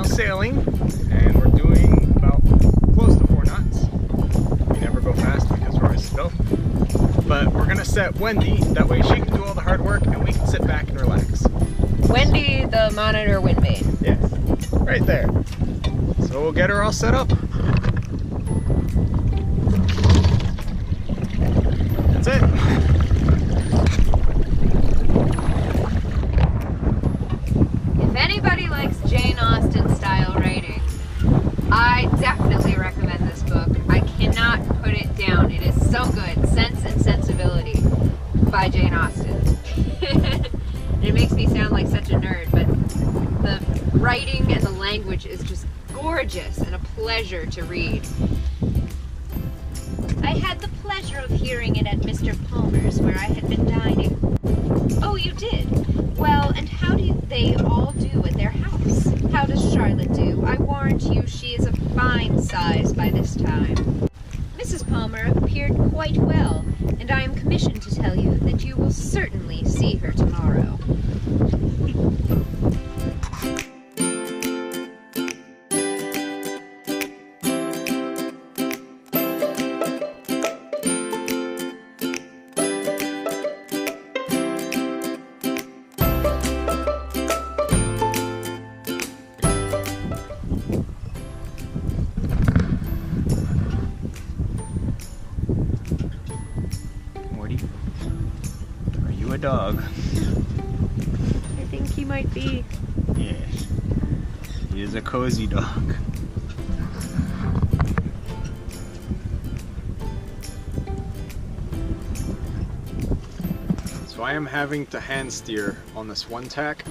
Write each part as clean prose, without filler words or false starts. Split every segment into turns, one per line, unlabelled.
now sailing, and we're doing about close to 4 knots. We never go fast because we're always slow. But we're gonna set Wendy, that way she can do all the hard work and we can sit back and relax.
Wendy, the monitor windmate.
Yes, right there. So we'll get her all set up. That's it.
If anybody likes Jane Austen style writing, I definitely recommend this book. I cannot put it down. It is so good. Sense and Sensibility by Jane Austen. It makes me sound like such a nerd, but the writing and the language is just gorgeous and a pleasure to read.
I had the pleasure of hearing it at Mr. Palmer's, where I had been dining. Oh, you did? Well, and how do they all do at their house? How does Charlotte do? I warrant you she is a fine size by this time. Mrs. Palmer appeared quite well, and I am commissioned to tell you that you will certainly see her tomorrow.
Are you a dog?
I think he might be.
Yes. He is a cozy dog. So I am having to hand steer on this one tack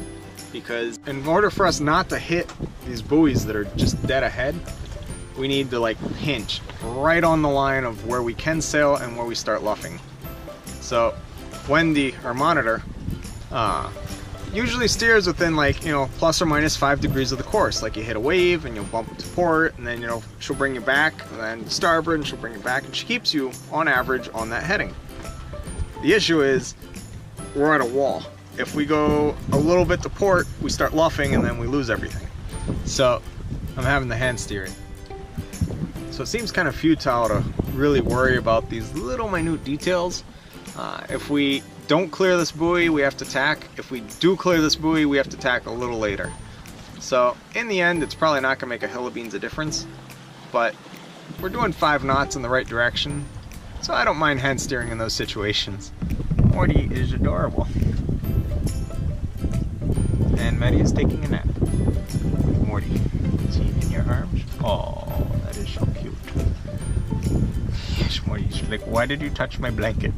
because in order for us not to hit these buoys that are just dead ahead, we need to like hinge right on the line of where we can sail and where we start luffing. So Wendy, our monitor, usually steers within like, you know, plus or minus 5 degrees of the course. Like you hit a wave and you'll bump into port, and then, you know, she'll bring you back, and then starboard and she'll bring you back, and she keeps you on average on that heading. The issue is we're at a wall. If we go a little bit to port, we start luffing and then we lose everything. So I'm having the hand steering. So it seems kind of futile to really worry about these little minute details. If we don't clear this buoy, we have to tack. If we do clear this buoy, we have to tack a little later. So in the end, it's probably not gonna make a hill of beans a difference, but we're doing 5 knots in the right direction, so I don't mind hand steering in those situations. Morty is adorable. And Maddie is taking a nap. Morty, is he in your arms? Oh, that is so cute. Yes, Morty's like, why did you touch my blanket?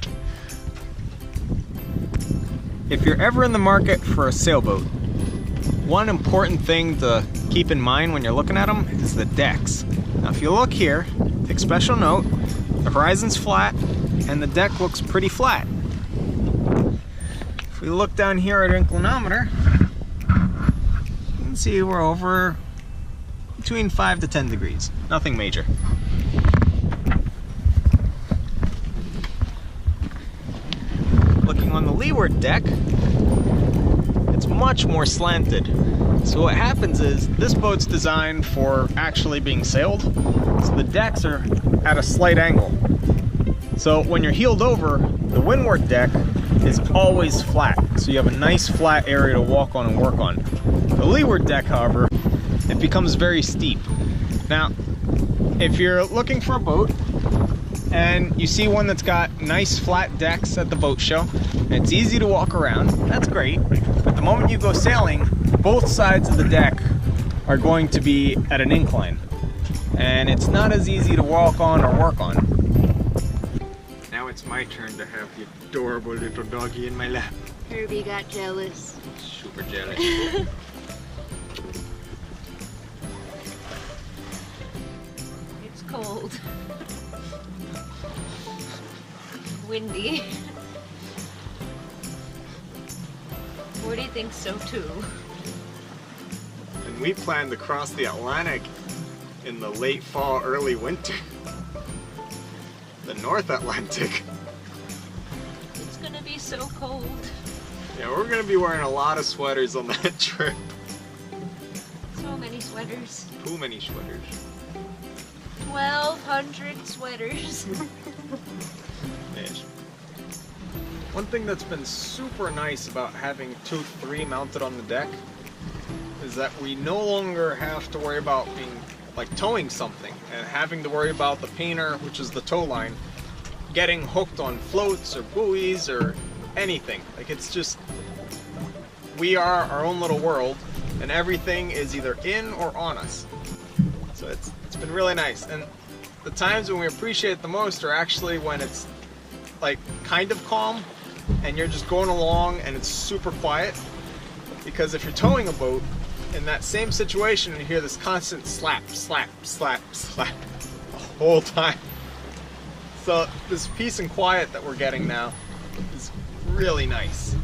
If you're ever in the market for a sailboat, one important thing to keep in mind when you're looking at them is the decks. Now if you look here, take special note, the horizon's flat and the deck looks pretty flat. If we look down here at our inclinometer, you can see we're over between 5 to 10 degrees, nothing major. Looking on the leeward deck, it's much more slanted. So what happens is this boat's designed for actually being sailed, so the decks are at a slight angle. So when you're heeled over, the windward deck is always flat, so you have a nice flat area to walk on and work on. The leeward deck, however, it becomes very steep. Now, if you're looking for a boat and you see one that's got nice flat decks at the boat show, and it's easy to walk around, that's great. But the moment you go sailing, both sides of the deck are going to be at an incline, and it's not as easy to walk on or work on. Now it's my turn to have the adorable little doggy in my lap.
Herbie got jealous.
Super jealous.
It's cold. Windy. Morty thinks so too.
And we plan to cross the Atlantic in the late fall, early winter. The North Atlantic.
It's gonna be so cold.
Yeah, we're gonna be wearing a lot of sweaters on that trip.
So many sweaters. sweaters.
Too many sweaters.
1,200 sweaters.
Yes. One thing that's been super nice about having Tooth 3 mounted on the deck is that we no longer have to worry about being like towing something and having to worry about the painter, which is the tow line, getting hooked on floats or buoys or anything. Like, it's just, we are our own little world and everything is either in or on us. So it's been really nice. And the times when we appreciate it the most are actually when it's like kind of calm and you're just going along and it's super quiet. Because if you're towing a boat in that same situation and you hear this constant slap, slap, slap, slap the whole time. So this peace and quiet that we're getting now is really nice.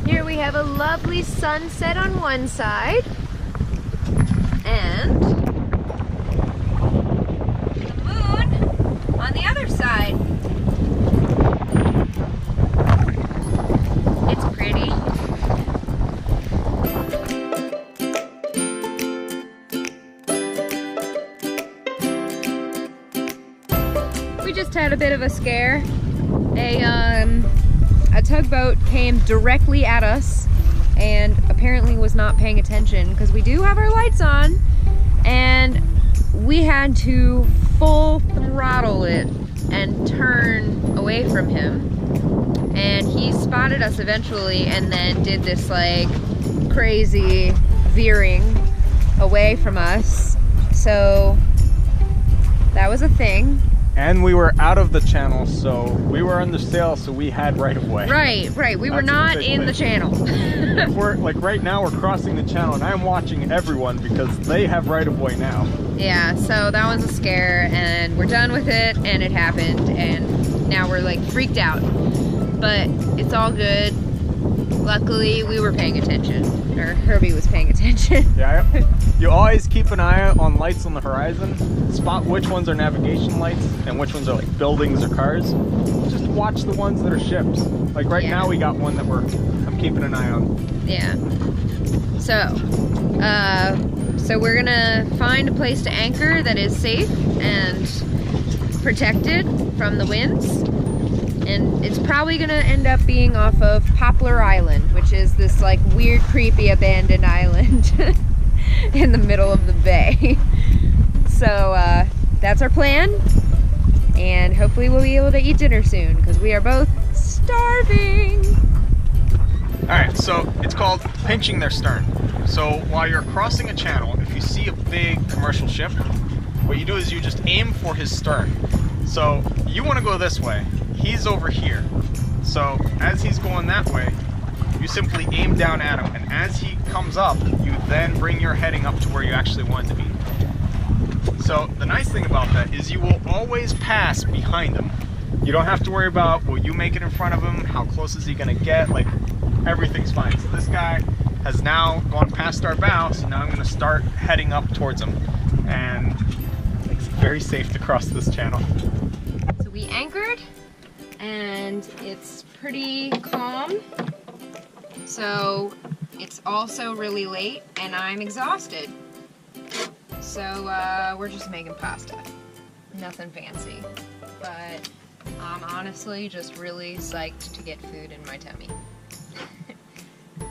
Here we have a lovely sunset on one side and the moon on the other side. It's pretty. We just had a bit of a scare. A tugboat came directly at us and apparently was not paying attention because we do have our lights on, and we had to full throttle it and turn away from him, and he spotted us eventually and then did this like crazy veering away from us. So that was a thing.
And we were out of the channel, so we were under sail, so we had right of way.
Right. We were not in the channel.
We're like, right now we're crossing the channel and I'm watching everyone because they have right of way now.
Yeah, so that was a scare and we're done with it and it happened and now we're like freaked out. But it's all good. Luckily we were paying attention, or Herbie was paying attention.
Yeah, you always keep an eye on lights on the horizon, spot which ones are navigation lights and which ones are like buildings or cars. Just watch the ones that are ships. Like right now we got one that I'm keeping an eye on.
Yeah. So we're gonna find a place to anchor that is safe and protected from the winds. And it's probably gonna end up being off of Poplar Island, which is this like weird, creepy, abandoned island in the middle of the bay. So that's our plan, and hopefully we'll be able to eat dinner soon because we are both starving.
All right, so it's called pinching their stern. So while you're crossing a channel, if you see a big commercial ship, what you do is you just aim for his stern. So you want to go this way, he's over here. So as he's going that way, you simply aim down at him, and as he comes up, you then bring your heading up to where you actually want it to be. So the nice thing about that is you will always pass behind him. You don't have to worry about, will you make it in front of him? How close is he gonna get? Like, everything's fine. So this guy has now gone past our bow, so now I'm gonna start heading up towards him. And it's very safe to cross this channel.
So we anchored, and it's pretty calm. So it's also really late, and I'm exhausted. So we're just making pasta. Nothing fancy, but I'm honestly just really psyched to get food in my tummy. And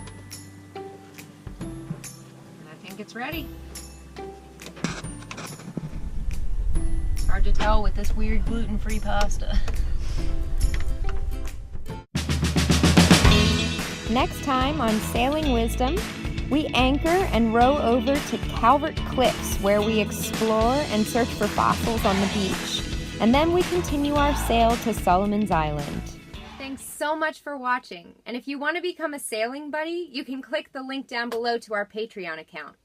I think it's ready. Hard to tell with this weird gluten-free pasta.
Next time on Sailing Wisdom, we anchor and row over to Calvert Cliffs, where we explore and search for fossils on the beach. And then we continue our sail to Solomon's Island.
Thanks so much for watching. And if you want to become a sailing buddy, you can click the link down below to our Patreon account.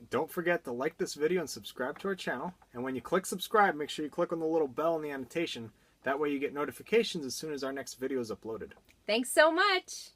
Don't forget to like this video and subscribe to our channel. And when you click subscribe, make sure you click on the little bell in the annotation. That way you get notifications as soon as our next video is uploaded.
Thanks so much.